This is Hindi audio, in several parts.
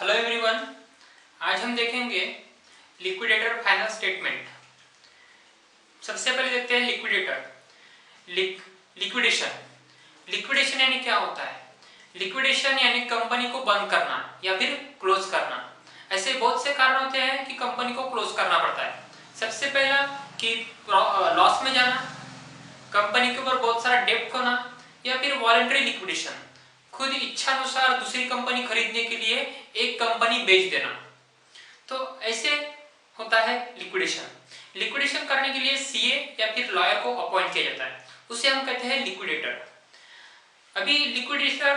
हेलो एवरीवन, आज हम देखेंगे लिक्विडेटर फाइनल स्टेटमेंट। सबसे पहले देखते हैं लिक्विडेशन। लिक्विडेशन यानी क्या होता है? लिक्विडेशन यानी कंपनी को बंद करना या फिर क्लोज करना। ऐसे बहुत से कारण होते हैं कि कंपनी को क्लोज करना पड़ता है। सबसे पहला कि लॉस में जाना, कंपनी के ऊपर बहुत सारा डेब्ट होना, या फिर वॉलंटरी लिक्विडेशन, खुद इच्छा अनुसार दूसरी कंपनी खरीदने के लिए एक कंपनी बेच देना। तो ऐसे होता है लिक्विडेशन। लिक्विडेशन करने के लिए सीए या फिर लॉयर को अपॉइंट किया जाता है, उसे हम कहते हैं लिक्विडेटर। अभी लिक्विडेटर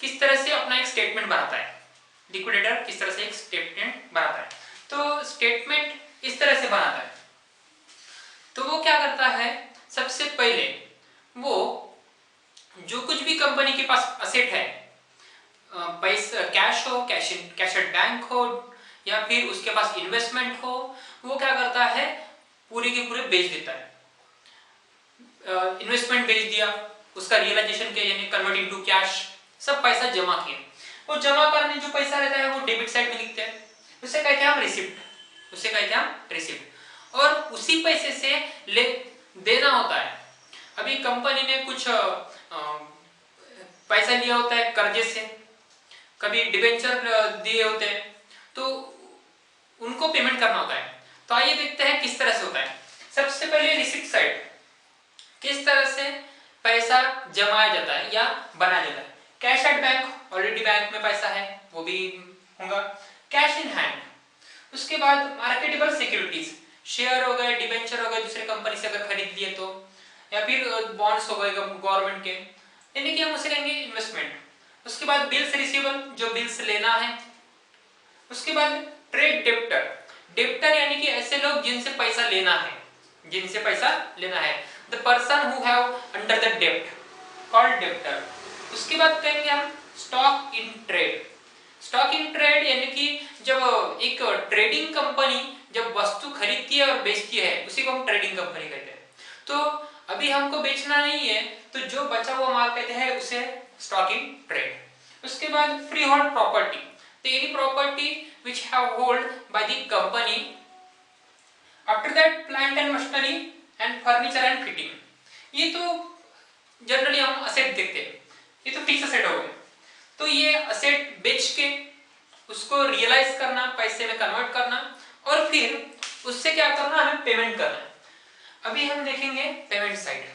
किस तरह से अपना एक स्टेटमेंट बनाता है? लिक्विडेटर किस तरह से एक स्टेटमेंट बनाता है? तो स्टेटमेंट इस तरह से बनाता है। तो वो क्या करता है, सबसे पहले वो जो कुछ भी कंपनी के पास असेट है, पैसा कैश हो, कैश एट बैंक हो, या फिर उसके पास इन्वेस्टमेंट हो, वो क्या करता है, पूरे के पूरे बेच देता है। इन्वेस्टमेंट बेच दिया, उसका रियलाइजेशन किया यानी कन्वर्ट इनटू कैश, सब पैसा जमा किया। वो जमा करने जो पैसा रहता है वो डेबिट साइड में लिखते हैं, उसे कहते हैं हम रिसिप्ट। उसे कहते हैं हम रिसिप्ट। और उसी पैसे से ले देना होता है। अभी कंपनी ने कुछ पैसा लिया होता है कर्जे से, कभी डिबेंचर दिए होते हैं, तो उनको पेमेंट करना होता है। तो आइए देखते हैं किस तरह से होता है। सबसे पहले रिसिप्ट साइड, किस तरह से पैसा जमाया जाता है या बनाया जाता है। Cash at bank, already bank में पैसा है, वो भी होगा। कैश इन हैंड, उसके बाद मार्केटेबल सिक्योरिटीज, शेयर हो गए, डिबेंचर हो गए, दूसरे कंपनी से अगर खरीद लिए तो, या फिर बॉन्ड्स हो गए गवर्नमेंट के, यानी कि हम उसे कहेंगे इन्वेस्टमेंट। उसके बाद बिल्स रिसीवेबल, जो बिल्स लेना है। उसके बाद ट्रेड डेब्टर, डेब्टर यानी कि ऐसे लोग जिनसे पैसा लेना है, जिनसे पैसा लेना है। The person who have under the डेब्ट कॉल्ड डेब्टर। उसके बाद कहेंगे हम stock in trade. Stock in trade यानी कि जब एक ट्रेडिंग कंपनी जब वस्तु खरीदती है और बेचती है, उसी को हम ट्रेडिंग कंपनी कहते हैं। तो अभी हमको बेचना नहीं है, तो जो बचा हुआ माल कहते हैं उसे स्टॉक इन ट्रेड। उसके बाद फ्री होल्ड प्रॉपर्टी, तो any property which have hold by the company. After that plant and machinery and furniture and fitting. ये तो जनरली हम असेट देखते हैं, ये तो फिक्स असेट हो गए। तो ये असेट बेच के उसको रियलाइज करना, पैसे में कन्वर्ट करना, और फिर उससे क्या करना, हमें पेमेंट करना। अभी हम देखेंगे पेमेंट साइड।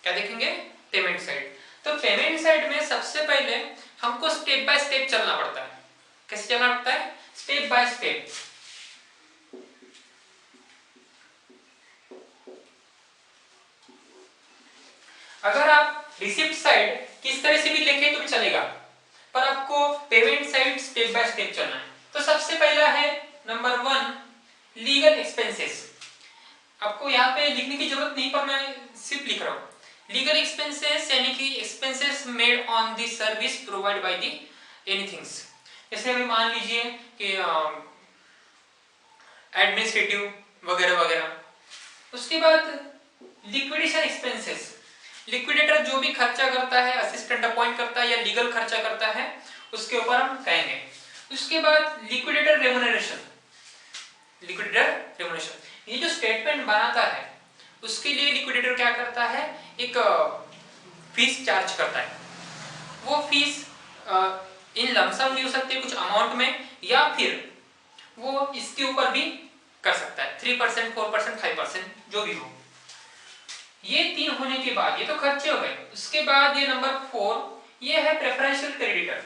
क्या देखेंगे? Payment side. तो पेमेंट साइड में सबसे पहले हमको स्टेप बाय स्टेप चलना पड़ता है। कैसे चलना पड़ता है? Step by step. अगर आप रिसिप्ट साइड किस तरह से भी लिखे तो भी चलेगा, पर आपको payment side step by step चलना है। तो सबसे पहला है नंबर 1 लीगल एक्सपेंसेस। आपको यहाँ पे लिखने की जरूरत नहीं, पर मैं सिर्फ लिख रहा हूँ। लीगल एक्सपेंसेस यानी कि expenses made on the service provide by the anythings. जैसे अभी मान लीजिए कि एडमिनिस्ट्रेटिव वगैरह वगैरह। उसके बाद लिक्विडेशन एक्सपेंसेस, लिक्विडेटर जो भी खर्चा करता है, असिस्टेंट अपॉइंट करता है या लीगल खर्चा करता है, उसके ऊपर हम कहेंगे। उसके बाद लिक्विडेटर रेम्युनरेशन। लिक्विडेटर रेम्युनरेशन, ये जो स्टेटमेंट बनाता है उसके लिए लिक्विडेटर क्या करता है, एक फीस चार्ज करता है। वो फीस इन लमसम भी हो सकती है कुछ अमाउंट में, या फिर वो इसके ऊपर भी कर सकता है, 3%, 4%, 5%, जो भी हो। ये 3 होने के बाद ये तो खर्चे हो गए। उसके बाद ये नंबर 4, ये है प्रेफरेंशियल क्रेडिटर,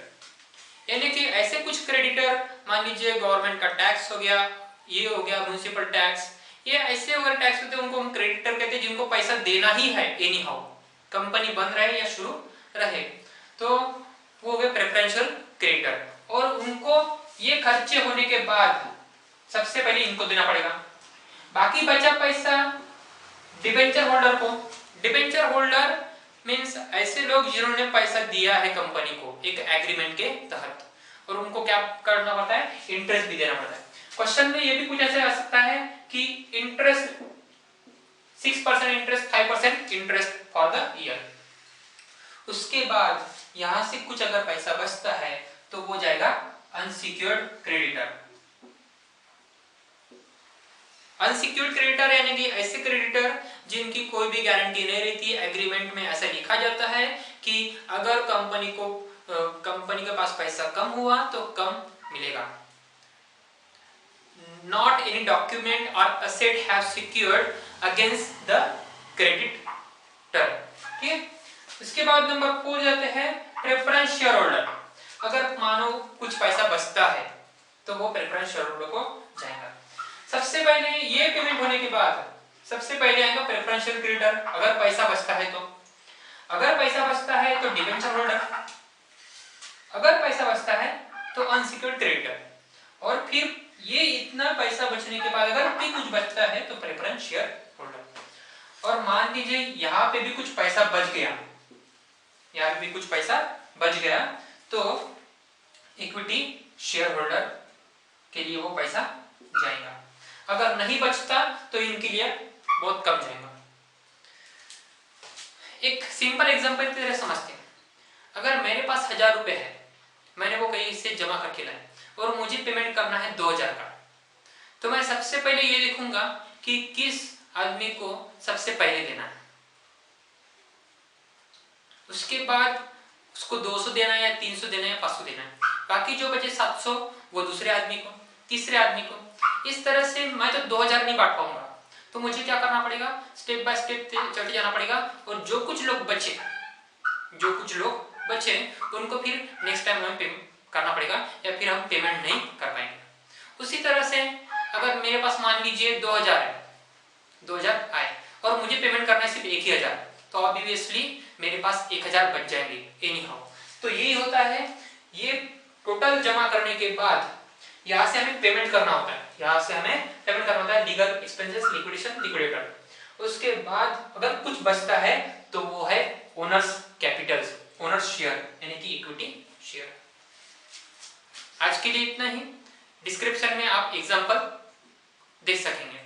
यानी कि ऐसे कुछ क्रेडिटर, मान लीजिए गवर्नमेंट का टैक्स हो गया, ये हो गया म्युनिसिपल टैक्स, ये ऐसे अगर टैक्स होते हैं उनको हम क्रेडिटर कहते हैं, जिनको पैसा देना ही है एनी हाउ, कंपनी बंद रहे या शुरू रहे, तो वो हो गए प्रेफरेंशियल क्रेडिटर। और उनको ये खर्चे होने के बाद सबसे पहले इनको देना पड़ेगा। बाकी बचा पैसा डिबेंचर होल्डर को। डिबेंचर होल्डर मींस ऐसे लोग जिन्होंने पैसा दिया है कंपनी को एक एग्रीमेंट के तहत, और उनको क्या करना पड़ता है, इंटरेस्ट भी देना पड़ता है। क्वेश्चन में ये भी कुछ ऐसे आ सकता है कि interest 6% interest, 5% interest for the year. उसके बाद यहां से कुछ अगर पैसा बचता है तो वो जाएगा अनसिक्योर्ड क्रेडिटर। अनसिक्योर्ड क्रेडिटर यानी कि ऐसे क्रेडिटर जिनकी कोई भी गारंटी नहीं रहती। एग्रीमेंट में ऐसा लिखा जाता है कि अगर कंपनी के पास पैसा कम हुआ तो कम मिलेगा। Not any document or asset have secured against the creditor। ठीक है। इसके बाद नंबर 4 जाते हैं प्रेफरेंस शेयर होल्डर। अगर मानो कुछ पैसा बचता है तो वो प्रेफरेंस शेयर होल्डर को जाएगा। सबसे पहले ये पेमेंट होने के बाद सबसे पहले आएगा प्रेफरेंशियल क्रेडिटर। अगर पैसा बचता है तो डिबेंचर होल्डर, अगर पैसा बचता है तो अनसिक्योर्ड क्रेडिटर, और फिर ये इतना पैसा बचने के बाद अगर भी कुछ बचता है तो प्रेफरेंस शेयर होल्डर। और मान लीजिए यहाँ पे भी कुछ पैसा बच गया, तो इक्विटी शेयर होल्डर के लिए वो पैसा जाएगा। अगर नहीं बचता तो इनके लिए बहुत कम जाएगा। एक सिंपल एग्जांपल की तरह समझते हैं। अगर मेरे पास 1000 रुपए है, मैंने वो कहीं से जमा करके लाया और मुझे पेमेंट करना है 2000 का, तो मैं सबसे पहले ये देखूंगा कि किस आदमी को सबसे पहले देना है। उसके बाद उसको 200 देना है या 300 देना है या 500 देना है। बाकी जो बचे 700 वो दूसरे आदमी को, तीसरे आदमी को। इस तरह से मैं तो 2000 नहीं बांट पाऊंगा, तो मुझे क्या करना पड़ेगा, स्टेप बाय स्टेप चलते जाना पड़ेगा। और जो कुछ लोग बचे उनको फिर नेक्स्ट टाइम हमें पेमेंट करना पड़ेगा, या फिर हम पेमेंट नहीं कर पाएंगे। उसी तरह से अगर मेरे पास मान लीजिए 2000 आए और मुझे पेमेंट करना है सिर्फ 1000, तो ऑब्वियसली मेरे पास 1000 बच जाएंगे एनी हाउ। तो यही होता है, ये टोटल जमा करने के बाद यहाँ से हमें पेमेंट करना होता है, लीगल एक्सपेंसेस, लिक्विडेशन, लिक्विडेटर। उसके बाद अगर कुछ बचता है तो वो है ओनर्स कैपिटल्स, ओनर्स शेयर यानी कि इक्विटी शेयर। आज के लिए इतना ही। डिस्क्रिप्शन में आप एग्जांपल देख सकेंगे।